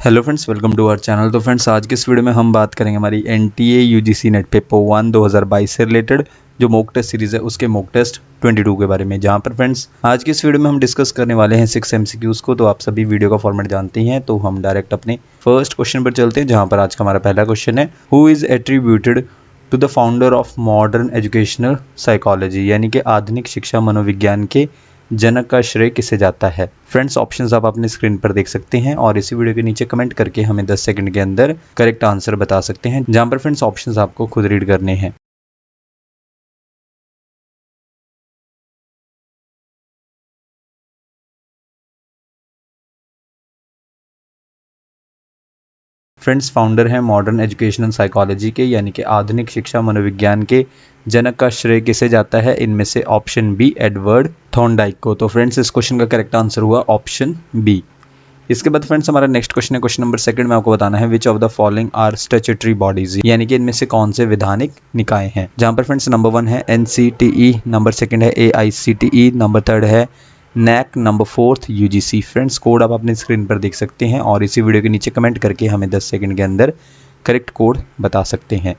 Hello friends, welcome to our channel. तो friends, आज के इस वीडियो में हम बात करेंगे हमारी एनटीए यूजीसी नेट पेपर 1 2022 से रिलेटेड जो मॉक टेस्ट सीरीज़ है उसके मॉक टेस्ट 22 के बारे में। जहां पर फ्रेंड्स आज की इस वीडियो में हम डिस्कस करने वाले हैं 6 एमसीक्यूज़ को। तो आप सभी वीडियो का फॉर्मेट जानते हैं, तो हम डायरेक्ट अपने फर्स्ट क्वेश्चन पर चलते हैं, जहाँ पर आज का हमारा पहला क्वेश्चन है, who is attributed to the founder of modern educational psychology, यानी कि आधुनिक शिक्षा मनोविज्ञान के जनक का श्रेय किसे जाता है। फ्रेंड्स, ऑप्शंस आप अपने स्क्रीन पर देख सकते हैं और इसी वीडियो के नीचे कमेंट करके हमें 10 सेकंड के अंदर करेक्ट आंसर बता सकते हैं, जहां पर फ्रेंड्स ऑप्शंस आपको खुद रीड करने हैं। फ्रेंड्स, फाउंडर हैं मॉडर्न एजुकेशनल साइकोलॉजी के, यानी कि आधुनिक शिक्षा मनोविज्ञान के जनक का श्रेय किसे जाता है। इनमें से ऑप्शन बी एडवर्ड थॉर्नडाइक को। तो फ्रेंड्स, इस क्वेश्चन का करेक्ट आंसर हुआ ऑप्शन बी। इसके बाद फ्रेंड्स हमारा नेक्स्ट क्वेश्चन है, क्वेश्चन नंबर सेकंड में आपको बताना है which of the following are statutory bodies, यानी कि इनमें से कौन से विधानिक निकाय हैं। जहां पर फ्रेंड्स नंबर 1 है एनसीटीई, नंबर सेकंड है एआईसीटीई, नंबर थर्ड है NAAC, number fourth UGC. Friends, code आप अपनी स्क्रीन पर देख सकते हैं और इसी वीडियो के नीचे कमेंट करके हमें 10 सेकंड के अंदर करेक्ट कोड बता सकते हैं।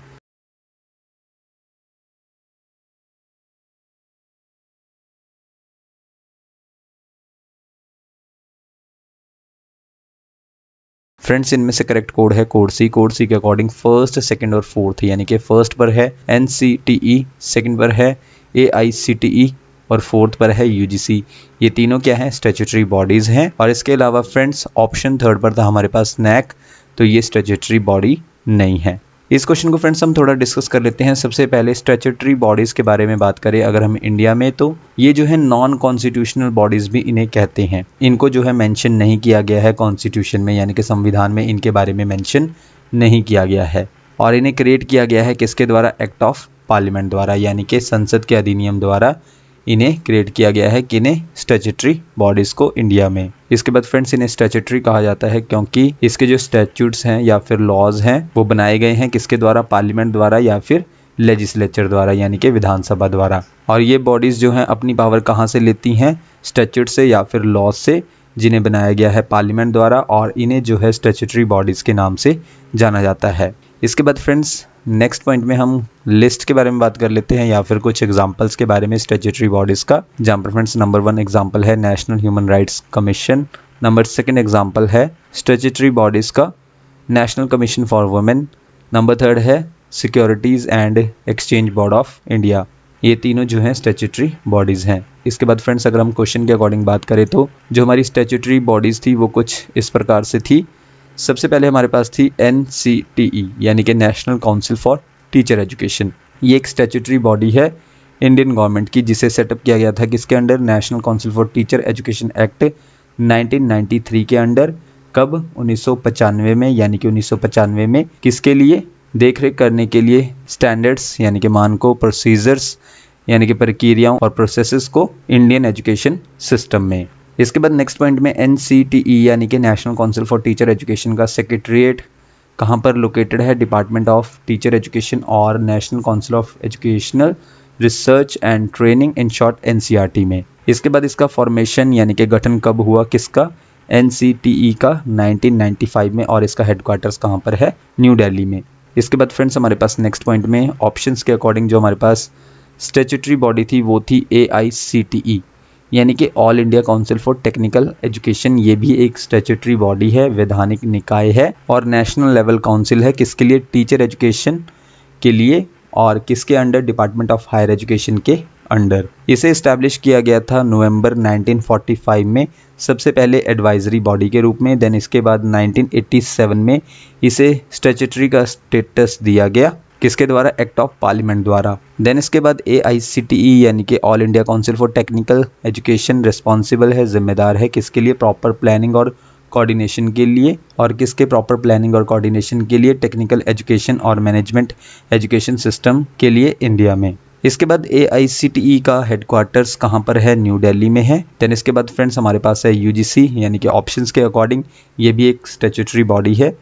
फ्रेंड्स, इनमें से करेक्ट कोड है कोड सी। कोड सी के अकॉर्डिंग फर्स्ट, सेकंड और फोर्थ, यानी कि फर्स्ट पर है एनसीटीई, सेकंड पर है एआईसीटीई और फोर्थ पर है यूजीसी। ये तीनों क्या हैं, स्टैट्यूटरी बॉडीज हैं। और इसके अलावा फ्रेंड्स ऑप्शन थर्ड पर था हमारे पास नैक, तो ये स्टैट्यूटरी बॉडी नहीं है। इस क्वेश्चन को फ्रेंड्स हम थोड़ा डिस्कस कर लेते हैं। सबसे पहले स्टैट्यूटरी बॉडीज़ के बारे में बात करें अगर हम इंडिया में, तो ये जो है नॉन कॉन्स्टिट्यूशनल बॉडीज़ भी इन्हें कहते हैं। इनको जो है मेंशन नहीं किया गया है कॉन्स्टिट्यूशन में, यानी कि संविधान में इनके बारे में मेंशन नहीं किया गया है। और इन्हें क्रिएट किया गया है किसके द्वारा, एक्ट ऑफ पार्लियामेंट द्वारा, यानी कि संसद के अधिनियम द्वारा इन्हें क्रिएट किया गया है कि इन्हें स्टैट्यूटरी बॉडीज़ को इंडिया में। इसके बाद फ्रेंड्स इन्हें स्टैट्यूटरी कहा जाता है क्योंकि इसके जो स्टैट्यूट्स हैं या फिर लॉज हैं वो बनाए गए हैं किसके द्वारा, पार्लियामेंट द्वारा या फिर लेजिस्लेचर द्वारा, यानी कि विधानसभा द्वारा। और ये बॉडीज़ जो हैं अपनी पावर कहाँ से लेती हैं, स्टैट्यूट से या फिर लॉज से, जिन्हें बनाया गया है पार्लियामेंट द्वारा, और इन्हें जो है स्टैट्यूटरी बॉडीज़ के नाम से जाना जाता है। इसके बाद फ्रेंड्स नेक्स्ट पॉइंट में हम लिस्ट के बारे में बात कर लेते हैं या फिर कुछ एग्जांपल्स के बारे में स्टैट्यूटरी बॉडीज़ का। जहाँ पर फ्रेंड्स नंबर 1 एग्जांपल है national human rights commission, number second example है स्टैट्यूटरी बॉडीज़ का national commission for women, number third है securities and exchange board of India. ये तीनों जो हैं स्टैट्यूटरी बॉडीज़ हैं। इसके बाद फ्रेंड्स अगर हम क्वेश्चन के अकॉर्डिंग बात करें तो जो हमारी स्टैट्यूटरी बॉडीज़ थी वो कुछ इस प्रकार से थी। सबसे पहले हमारे पास थी एनसीटीई, यानी कि national council for teacher education. ये एक स्टैट्यूटरी बॉडी है इंडियन गवर्नमेंट की, जिसे सेटअप किया गया था किसके under, national council for teacher education act 1993 के अंडर। कब, 1995 में, यानी कि 1995 में। किसके लिए, देखरेख करने के लिए स्टैंडर्ड्स यानी कि मानकों, प्रोसीजर्स यानी कि प्रक्रियाओं और प्रोसेसेस को इंडियन एजुकेशन सिस्टम में। इसके बाद नेक्स्ट पॉइंट में एनसीटीई यानी कि national council for teacher education का सेक्रेटरीट कहाँ पर लोकेटेड है, डिपार्टमेंट ऑफ टीचर एजुकेशन और national council of educational research and training, in short NCERT में। इसके बाद इसका फॉर्मेशन यानी कि गठन कब हुआ, किसका, एनसीटीई का 1995 में, और इसका हेडक्वार्टर्स कहाँ पर है, न्यू दिल्ली में। इसके बाद फ्रेंड्स हमारे पास नेक्स्ट पॉइंट में ऑप्शंस के अकॉर्डिंग जो हमारे पास स्टैट्यूटरी बॉडी थी वो थी एआईसीटीई, यानी कि all India council for technical education. ये भी एक स्टैट्यूटरी बॉडी है, वैधानिक निकाय है और नेशनल लेवल काउंसिल है किसके लिए, टीचर एजुकेशन के लिए, और किसके under, department of higher education के अंडर। इसे इस्टेब्लिश किया गया था नवंबर 1945 में, सबसे पहले एडवाइजरी बॉडी के रूप में। देन इसके बाद 1987 में इसे स्टैट्यूटरी का स्टेटस दिया गया किसके द्वारा, एक्ट ऑफ पार्लियामेंट द्वारा। देन इसके बाद एआईसीटीई यानी कि all India council for technical education responsible है, जिम्मेदार है किसके लिए, प्रॉपर प्लानिंग और कोऑर्डिनेशन के लिए, और किसके प्रॉपर प्लानिंग और कोऑर्डिनेशन के लिए, टेक्निकल एजुकेशन और मैनेजमेंट एजुकेशन सिस्टम के लिए इंडिया में। इसके बाद एआईसीटीई का हेडक्वार्टर्स कहाँ पर है, न्यू दिल्ली में है। देन इसके बाद फ्रेंड्स हमारे पास है यूजीसी, यानी कि ऑप्शंस के अकॉर्डिंग ये भी एक स्टैट्यूटरी बॉडी है।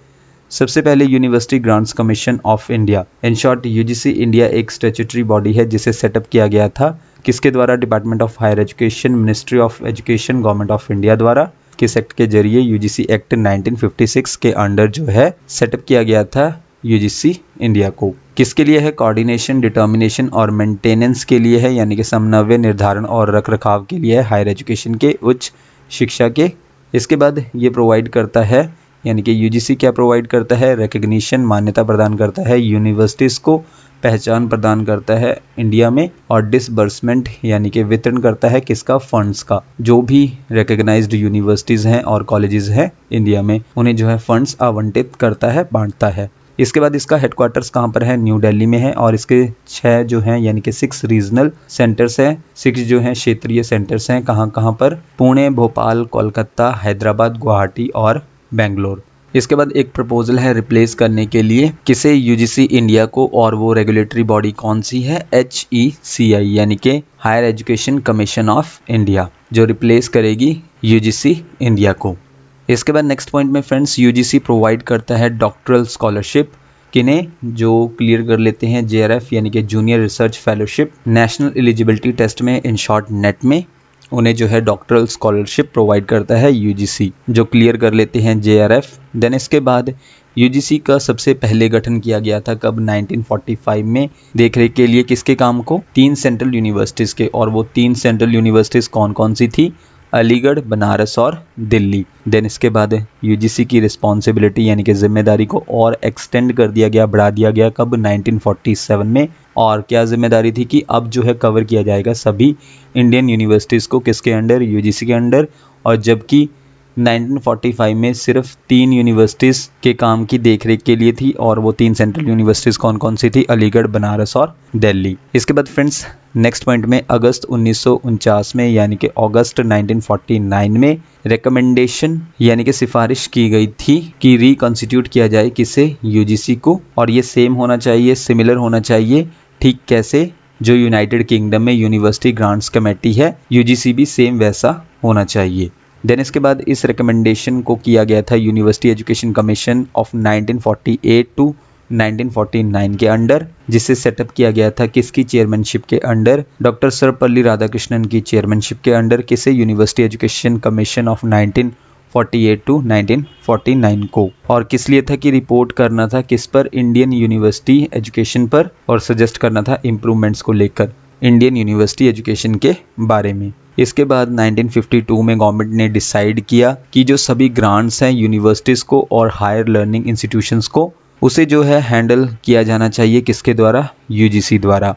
सबसे पहले university grants commission of India, in short UGC India, एक स्टैट्यूटरी बॉडी है जिसे सेटअप किया गया था किसके द्वारा, department of higher education, ministry of education, government of India द्वारा। किस एक्ट के जरिए? यूजीसी एक्ट 1956 के अंडर जो है सेटअप किया गया था यूजीसी इंडिया को। किसके लिए है? कोऑर्डिनेशन, डिटर्मिनेशन और मेंटेनेंस के लिए है, यानी कि समन्वय, निर्धारण और रखरखाव के लिए है, हायर एजुकेशन के, उच्च शिक्षा के। इसके बाद ये प्रोवाइड करता है, यानी कि यूजीसी क्या प्रोवाइड करता है? रिकग्निशन, मान्यता प्रदान करता है यूनिवर्सिटीज़ को, पहचान प्रदान करता है इंडिया में, और डिसबर्समेंट यानी कि वितरण करता है किसका? फंड्स का। जो भी रिकग्नाइज्ड यूनिवर्सिटीज़ हैं और कॉलेजेस हैं इंडिया में, उन्हें जो है फंड्स आवंटित करता है, बांटता है। इसके बाद इसका हेडक्वार्टर्स कहाँ पर है? न्यू दिल्ली में है, और इसके 6 जो हैं यानी कि 6 रीजनल सेंटर्स हैं, 6 जो हैं क्षेत्रीय सेंटर्स हैं। कहाँ कहाँ पर? पुणे, भोपाल, कोलकाता, हैदराबाद, गुवाहाटी और बेंगलोर। इसके बाद एक प्रपोजल है रिप्लेस करने के लिए किसे? यूजीसी इंडिया को, और वो रेगुलेटरी बॉडी कौन सी है? HECI यानी कि higher education commission of India, जो रिप्लेस करेगी यूजीसी इंडिया को। इसके बाद नेक्स्ट पॉइंट में फ्रेंड्स, यूजीसी प्रोवाइड करता है डॉक्टरल स्कॉलरशिप किन्हें? जो क्लियर कर लेते हैं JRF यानी कि junior research fellowship, national eligibility test में, इन शॉर्ट नेट में, उन्हें जो है डॉक्टरल स्कॉलरशिप प्रोवाइड करता है यूजीसी, जो क्लियर कर लेते हैं JRF। देन इसके बाद यूजीसी का सबसे पहले गठन किया गया था कब? 1945 में, देखरेख के लिए किसके काम को? 3 सेंट्रल यूनिवर्सिटीज़ के, और वो 3 सेंट्रल यूनिवर्सिटीज़ कौन कौन सी थी? अलीगढ़, बनारस और दिल्ली। देन इसके बाद यूजीसी की रिस्पॉन्सिबिलिटी यानी कि जिम्मेदारी को और एक्सटेंड कर दिया गया, बढ़ा दिया गया कब? 1947 में। और क्या जिम्मेदारी थी कि अब जो है कवर किया जाएगा सभी इंडियन यूनिवर्सिटीज़ को, किसके अंडर? यूजीसी के अंडर। और जबकि 1945 में सिर्फ 3 यूनिवर्सिटीज़ के काम की देखरेख के लिए थी, और वो 3 सेंट्रल यूनिवर्सिटीज़ कौन कौन सी थी? अलीगढ़, बनारस और दिल्ली। इसके बाद फ्रेंड्स नेक्स्ट पॉइंट में, अगस्त 1949 में यानी कि अगस्त 1949 में रिकमेंडेशन यानी कि सिफारिश की गई थी कि रिकॉन्स्टिट्यूट किया जाए किसे? यूजीसी को। और ये सेम होना चाहिए, सिमिलर होना चाहिए। ठीक कैसे? जो यूनाइटेड किंगडम में यूनिवर्सिटी ग्रांट्स कमेटी है, यूजीसी भी सेम वैसा होना चाहिए। देन इसके बाद इस रिकमेंडेशन को किया गया था university education commission of 1948 to 1949 के अंडर, जिसे सेटअप किया गया था किसकी चेयरमैनशिप के अंडर? डॉक्टर सर्वपल्ली राधाकृष्णन की चेयरमैनशिप के अंडर। किसे? University education commission of 1948 to 1949 को। और किस लिए था कि रिपोर्ट करना था किस पर? इंडियन यूनिवर्सिटी एजुकेशन पर, और सजेस्ट करना था इम्प्रूवमेंट्स को लेकर इंडियन यूनिवर्सिटी एजुकेशन के बारे में। इसके बाद 1952 में गवर्नमेंट ने डिसाइड किया कि जो सभी ग्रांट्स हैं यूनिवर्सिटीज़ को और हायर लर्निंग इंस्टीट्यूशंस को, उसे जो है हैंडल किया जाना चाहिए किसके द्वारा? यूजीसी द्वारा।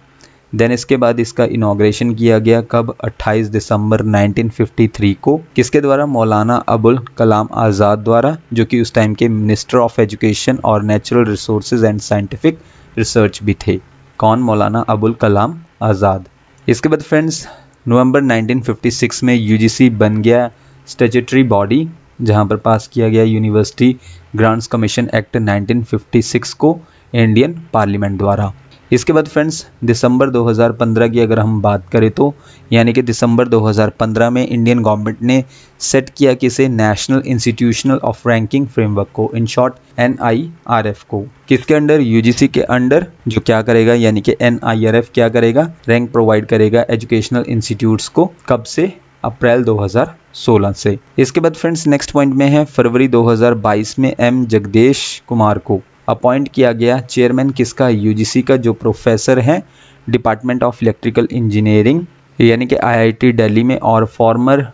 देन इसके बाद इसका इनॉग्रेशन किया गया कब? 28 दिसंबर 1953 को। किसके द्वारा? मौलाना अबुल कलाम आज़ाद द्वारा, जो कि उस टाइम के मिनिस्टर ऑफ एजुकेशन और natural resources and scientific research भी थे। कौन? मौलाना अबुल कलाम आज़ाद। इसके बाद फ्रेंड्स नवंबर 1956 में यूजीसी बन गया स्टैट्यूटरी बॉडी, जहां पर पास किया गया यूनिवर्सिटी ग्रांट्स कमीशन एक्ट 1956 को इंडियन पार्लियामेंट द्वारा। इसके बाद फ्रेंड्स दिसंबर 2015 की अगर हम बात करें तो, यानी कि दिसंबर 2015 में इंडियन गवर्नमेंट ने सेट किया किसे? National institutional of ranking framework को, इन शॉर्ट NIRF को। किसके अंडर? यूजीसी के अंडर, जो क्या करेगा? यानी कि NIRF क्या करेगा? रैंक प्रोवाइड करेगा एजुकेशनल इंस्टीट्यूट्स को। कब से? अप्रैल 2016 से। इसके बाद फ्रेंड्स नेक्स्ट पॉइंट में है, फरवरी 2022 में M जगदेश कुमार को अपॉइंट किया गया चेयरमैन किसका? यूजीसी का, जो प्रोफेसर हैं डिपार्टमेंट ऑफ इलेक्ट्रिकल इंजीनियरिंग यानी कि IIT दिल्ली में, और फॉर्मर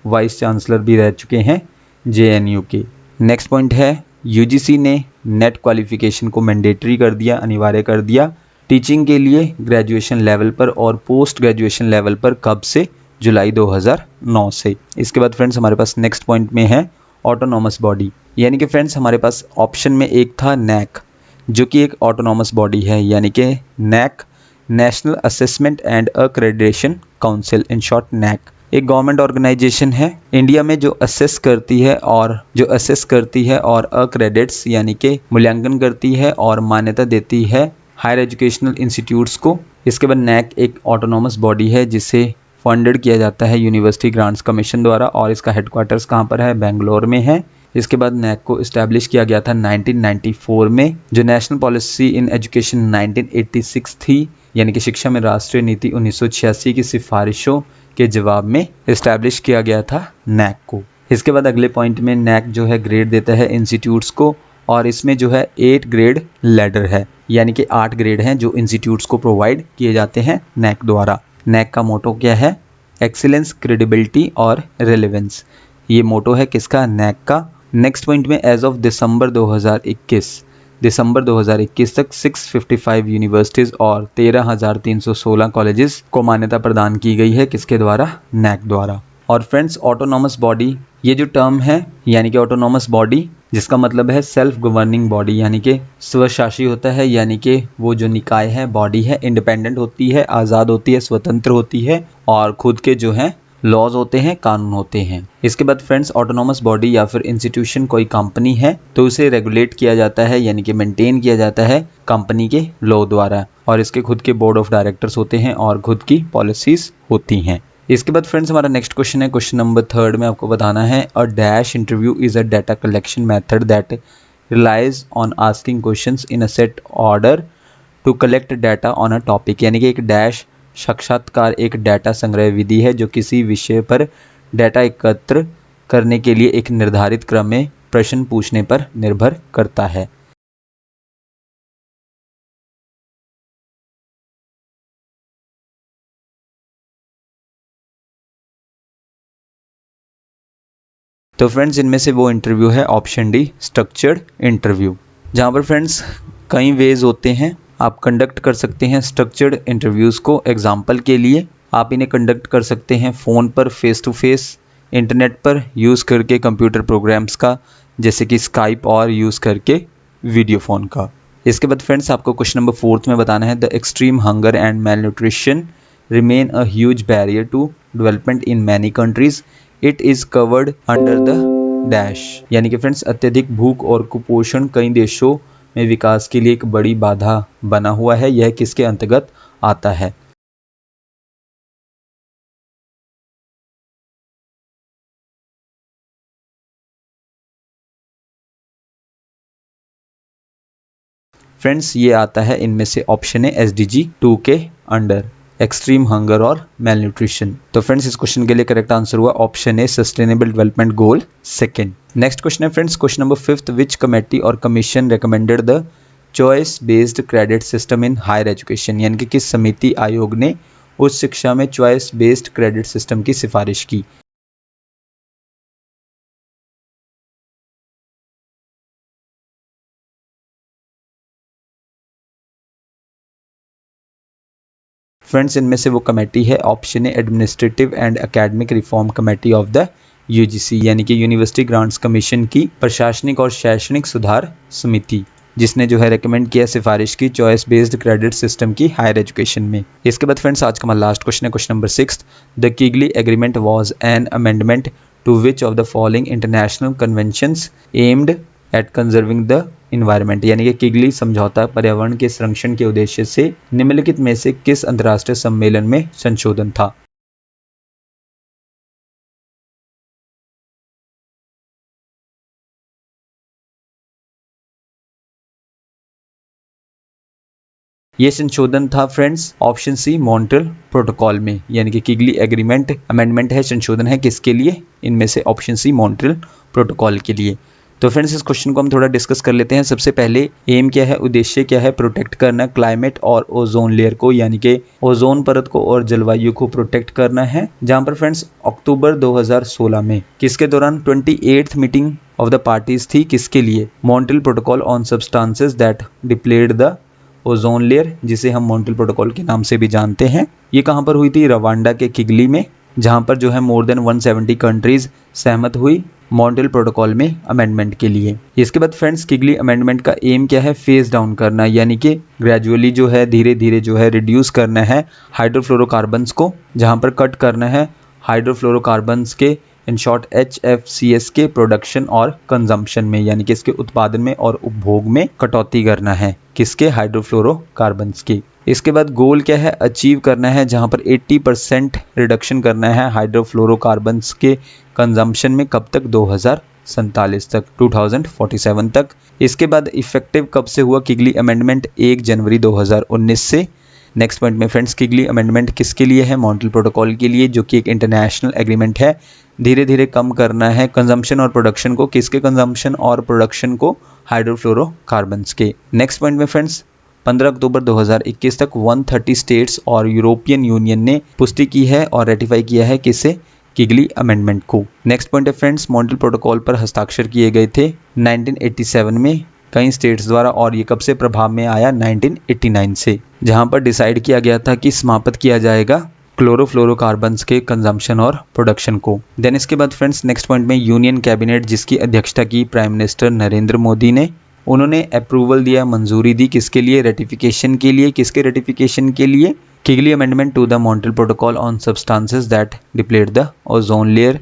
वाइस चांसलर भी रह चुके हैं JNU के। नेक्स्ट पॉइंट है, यूजीसी ने नेट क्वालिफिकेशन को मैंडेटरी कर दिया, अनिवार्य कर दिया टीचिंग के लिए ग्रेजुएशन लेवल पर और पोस्ट ग्रेजुएशन लेवल पर। कब से? जुलाई 2009 से। इसके बाद फ्रेंड्स हमारे पास नेक्स्ट पॉइंट में है ऑटोनॉमस बॉडी, यानी कि फ्रेंड्स हमारे पास ऑप्शन में एक था NAC, जो कि एक ऑटोनॉमस बॉडी है, यानी कि NAC national assessment and accreditation council, in short NAC, एक गवर्नमेंट ऑर्गेनाइजेशन है इंडिया में जो असेस करती है और अक्रेडिट्स यानी कि मूल्यांकन करती है और मान्यता देती है हायर एजुकेशनल इंस्टीट्यूट्स को। इसके बाद NAC एक ऑटोनॉमस बॉडी है जिसे फंडेड किया जाता है यूनिवर्सिटी ग्रांट्स कमीशन द्वारा, और इसका हेडक्वार्टर्स कहाँ पर है? बेंगलोर में है। इसके बाद NAC को इस्टेब्लिश किया गया था 1994 में, जो नेशनल पॉलिसी इन एजुकेशन 1986 थी, यानी कि शिक्षा में राष्ट्रीय नीति 1986 की सिफारिशों के जवाब में इस्टेब्लिश किया गया था NAC को। इसके बाद अगले पॉइंट में नैक जो है ग्रेड देता है इंस्टीट्यूट्स को, और इसमें जो है 8 ग्रेड लैडर है, यानी कि 8 ग्रेड हैं जो इंस्टीट्यूट्स को प्रोवाइड किए जाते हैं नैक द्वारा। नैक का मोटो क्या है? एक्सीलेंस, क्रेडिबिलिटी और रेलेवेंस। ये मोटो है किसका? नैक का। नेक्स्ट पॉइंट में एज ऑफ दिसंबर 2021 तक 655 यूनिवर्सिटीज़ और 13,316 कॉलेजेस को मान्यता प्रदान की गई है, किसके द्वारा? नैक द्वारा। और फ्रेंड्स, ऑटोनॉमस बॉडी, ये जो टर्म है यानी कि ऑटोनॉमस बॉडी, जिसका मतलब है सेल्फ गवर्निंग बॉडी, यानी कि स्वशासी होता है, यानी कि वो जो निकाय है, बॉडी है, इंडिपेंडेंट होती है, आज़ाद होती है, स्वतंत्र होती है और खुद के जो है लॉज होते हैं, कानून होते हैं। इसके बाद फ्रेंड्स, ऑटोनॉमस बॉडी या फिर इंस्टीट्यूशन कोई कंपनी है तो उसे रेगुलेट किया जाता है, यानी कि मेंटेन किया जाता है कंपनी के लॉ द्वारा, और इसके खुद के बोर्ड ऑफ डायरेक्टर्स होते हैं और खुद की पॉलिसीज होती हैं। इसके बाद फ्रेंड्स, हमारा नेक्स्ट क्वेश्चन है, क्वेश्चन नंबर 3 में आपको बताना है, a dash interview is a data collection method that relies on asking questions in a set order to collect data on a topic, यानी कि एक डैश साक्षात्कार एक डाटा संग्रह विधि है जो किसी विषय पर डाटा एकत्र करने के लिए एक निर्धारित क्रम में प्रश्न पूछने पर निर्भर करता है। तो फ्रेंड्स, इनमें से वो इंटरव्यू है ऑप्शन डी, स्ट्रक्चर्ड इंटरव्यू, जहाँ पर फ्रेंड्स कई वेज होते हैं आप कंडक्ट कर सकते हैं स्ट्रक्चर्ड इंटरव्यूज़ को। एग्जाम्पल के लिए आप इन्हें कंडक्ट कर सकते हैं फ़ोन पर फेस टू फेस, इंटरनेट पर यूज़ करके कंप्यूटर प्रोग्राम्स का, जैसे कि स्काइप, और यूज़ करके वीडियो फ़ोन का। इसके बाद फ्रेंड्स, आपको क्वेश्चन नंबर 4 में बताना है, the extreme hunger and malnutrition remain a huge barrier to development in many countries. It is covered under the dash, यानी कि फ्रेंड्स अत्यधिक भूख और कुपोषण कई देशों में विकास के लिए एक बड़ी बाधा बना हुआ है, यह किसके अंतर्गत आता है? फ्रेंड्स, ये आता है इनमें से ऑप्शन है SDG 2 के अंडर, एक्सट्रीम हंगर और मेल न्यूट्रिशन। तो फ्रेंड्स, इस क्वेश्चन के लिए करेक्ट आंसर हुआ option A, sustainable development goal 2। Next question है friends, question number 5, which committee और commission recommended the choice based credit system in higher education, यानी कि किस समिति आयोग ने उच्च शिक्षा में चॉइस बेस्ड क्रेडिट सिस्टम की सिफारिश की? फ्रेंड्स, इनमें से वो कमेटी है option A, administrative and academic reform committee of the UGC, यानी कि यूनिवर्सिटी ग्रांट्स कमीशन की प्रशासनिक और शैक्षणिक सुधार समिति, जिसने जो है रेकमेंड किया, सिफारिश की चॉइस बेस्ड क्रेडिट सिस्टम की हायर एजुकेशन में। इसके बाद फ्रेंड्स, आज का हमारा लास्ट क्वेश्चन है, question number 6, the Kigali agreement was an amendment to which of the following international conventions aimed at conserving the environment, यानी कि किगली समझौता पर्यावरण के संरक्षण के उद्देश्य से निम्नलिखित में से किस अंतर्राष्ट्रीय सम्मेलन में संशोधन था? ये संशोधन था friends option C, Montreal protocol में, यानी कि किगली एग्रीमेंट अमेंडमेंट है, संशोधन है किसके लिए? इनमें से ऑप्शन सी, मॉन्ट्रियल प्रोटोकॉल के लिए। तो फ्रेंड्स, इस क्वेश्चन को हम थोड़ा डिस्कस कर लेते हैं। सबसे पहले एम क्या है, उद्देश्य क्या है? प्रोटेक्ट करना क्लाइमेट और ओजोन लेयर को, यानी कि ओजोन परत को और जलवायु को प्रोटेक्ट करना है। जहां पर फ्रेंड्स अक्टूबर 2016 में किसके दौरान 28th meeting of the parties थी, किसके लिए? Montreal protocol on substances that deplete the ozone layer, जिसे हम मॉन्ट्रियल प्रोटोकॉल के नाम से भी जानते हैं। ये कहां पर हुई थी? रवांडा के किगली में, जहां पर जो है मोर देन 170 कंट्रीज सहमत हुई मॉन्ट्रियल प्रोटोकॉल में अमेंडमेंट के लिए। इसके बाद फ्रेंड्स, किगली अमेंडमेंट का एम क्या है? फेज डाउन करना, यानी कि ग्रेजुअली जो है धीरे धीरे जो है रिड्यूस करना है हाइड्रोफ्लोरोकार्बन्स को, जहां पर कट करना है हाइड्रोफ्लोरोकार्बन्स के इन शॉर्ट HFCs के प्रोडक्शन और कंजम्पशन में, यानी कि इसके उत्पादन में और उपभोग में कटौती करना है, किसके? हाइड्रोफ्लोरोकार्बन्स के। इसके बाद गोल क्या है? अचीव करना है, जहां पर 80% रिडक्शन करना है हाइड्रोफ्लोरोकार्बन्स के कंजम्पशन में, कब तक? 2047 तक, 2047 तक। इसके बाद इफेक्टिव कब से हुआ किगली अमेंडमेंट? 1 जनवरी 2019 से। नेक्स्ट पॉइंट में फ्रेंड्स, किगली अमेंडमेंट किसके लिए है? मॉन्ट्रियल प्रोटोकॉल के लिए, जो कि एक इंटरनेशनल एग्रीमेंट है। धीरे धीरे कम करना है कंजम्पशन और प्रोडक्शन को, किसके कंजम्पशन और प्रोडक्शन को? हाइड्रोफ्लोरोकार्बन्स के। नेक्स्ट पॉइंट में फ्रेंड्स, 15 अक्टूबर 2021 तक 130 स्टेट्स और यूरोपियन यूनियन ने पुष्टि की है और रेटिफाई किया है किसे? किगली अमेंडमेंट को। नेक्स्ट पॉइंट है फ्रेंड्स, मॉन्ट्रियल प्रोटोकॉल पर हस्ताक्षर किए गए थे 1987 में कई स्टेट्स द्वारा, और ये कब से प्रभाव में आया? 1989 से, जहां पर डिसाइड किया गया था कि समाप्त किया जाएगा क्लोरोफ्लोरोकार्बन्स के कंजम्पशन और प्रोडक्शन को। देन इसके बाद फ्रेंड्स, नेक्स्ट पॉइंट में यूनियन कैबिनेट जिसकी अध्यक्षता की प्राइम मिनिस्टर नरेंद्र मोदी ने, उन्होंने अप्रूवल दिया, मंजूरी दी, किसके लिए? रेटिफिकेशन के लिए। किसके रेटिफिकेशन के लिए? Kigali amendment to the Montreal protocol on substances that deplete the ozone layer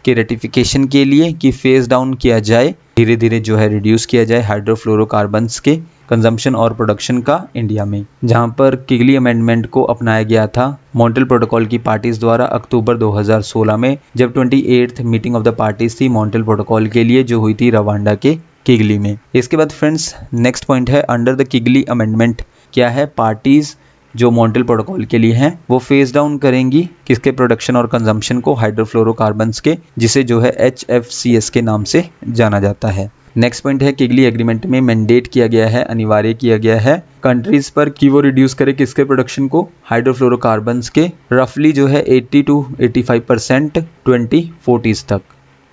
के रेटिफिकेशन के लिए कि फेज डाउन किया जाए, धीरे धीरे जो है रिड्यूस किया जाए हाइड्रोफ्लोरोकार्बन्स के कंजम्पशन और प्रोडक्शन का इंडिया में। जहां पर किगली अमेंडमेंट को अपनाया गया था मॉन्ट्रियल प्रोटोकॉल की पार्टीज द्वारा अक्टूबर 2016 में, जब 28th meeting of the parties थी मॉन्ट्रियल प्रोटोकॉल के लिए, जो हुई थी रवांडा के किगली में। इसके बाद फ्रेंड्स, नेक्स्ट पॉइंट है, अंडर द किगली अमेंडमेंट क्या है? पार्टीज जो मॉन्ट्रियल प्रोटोकॉल के लिए हैं वो फेज डाउन करेंगी किसके? प्रोडक्शन और कंजम्पशन को, हाइड्रोफ्लोरोकार्बन्स के, जिसे जो है HFCs के नाम से जाना जाता है। नेक्स्ट पॉइंट है, किगली एग्रीमेंट में मैंडेट किया गया है, अनिवार्य किया गया है कंट्रीज पर कि वो रिड्यूस करे किसके प्रोडक्शन को? हाइड्रोफ्लोरोकार्बन्स के, रफली जो है 80 to 85% 2040 तक।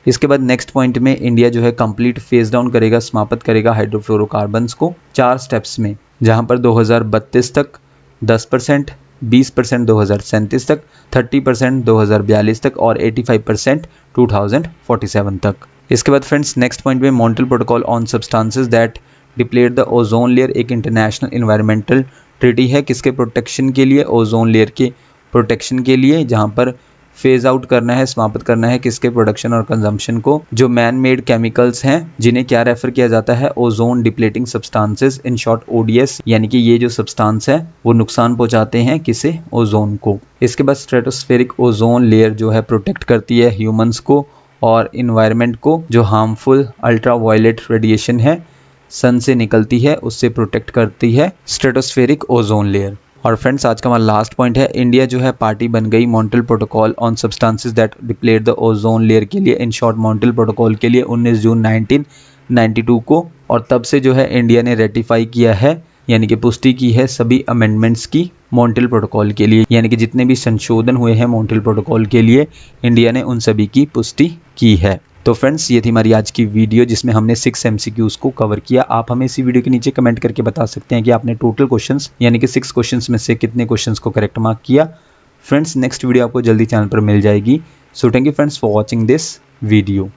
इसके बाद नेक्स्ट पॉइंट में, इंडिया जो है कंप्लीट फेज डाउन करेगा, समाप्त करेगा हाइड्रोफ्लोरोकार्बन्स को 4 स्टेप्स में, जहां पर 2032 तक 10%, 20% 2037 तक, 30% 2042 तक और 85% 2047 तक। इसके बाद फ्रेंड्स, नेक्स्ट पॉइंट में, Montreal protocol on substances that deplete the ozone layer एक इंटरनेशनल एनवायरमेंटल ट्रीटी है, किसके प्रोटेक्शन के लिए? ओजोन लेयर के प्रोटेक्शन के लिए, जहां पर फेज आउट करना है, समाप्त करना है किसके? प्रोडक्शन और कंजम्पशन को, जो मैन मेड केमिकल्स हैं, जिन्हें क्या रेफर किया जाता है? Ozone depleting substances, in short ODS, यानी कि ये जो सब्सटेंस है वो नुकसान पहुंचाते हैं किसे? ओजोन को। इसके बाद स्ट्रेटोस्फेरिक ओजोन लेयर जो है प्रोटेक्ट करती है ह्यूमंस को और इन्वायरमेंट को, जो हार्मफुल अल्ट्रावायलेट रेडिएशन है सन से निकलती है उससे प्रोटेक्ट करती है स्ट्रेटोस्फेरिक ओजोन लेयर। और फ्रेंड्स, आज का हमारा लास्ट पॉइंट है, इंडिया जो है पार्टी बन गई Montreal protocol on substances that deplete the ozone layer के लिए, इन शॉर्ट मॉन्ट्रियल प्रोटोकॉल के लिए 19 जून 1992 को, और तब से जो है इंडिया ने रेटिफाई किया है, यानी कि पुष्टि की है सभी अमेंडमेंट्स की मॉन्ट्रियल प्रोटोकॉल के लिए, यानी कि जितने भी संशोधन हुए हैं मॉन्ट्रियल प्रोटोकॉल के लिए इंडिया ने उन सभी की पुष्टि की है। तो फ्रेंड्स, ये थी हमारी आज की वीडियो जिसमें हमने 6 MCQs को कवर किया। आप हमें इसी वीडियो के नीचे कमेंट करके बता सकते हैं कि आपने टोटल क्वेश्चंस यानी कि 6 क्वेश्चंस में से कितने क्वेश्चंस को करेक्ट मार्क किया। फ्रेंड्स, नेक्स्ट वीडियो आपको जल्दी चैनल पर मिल जाएगी। So thank you friends for watching this video.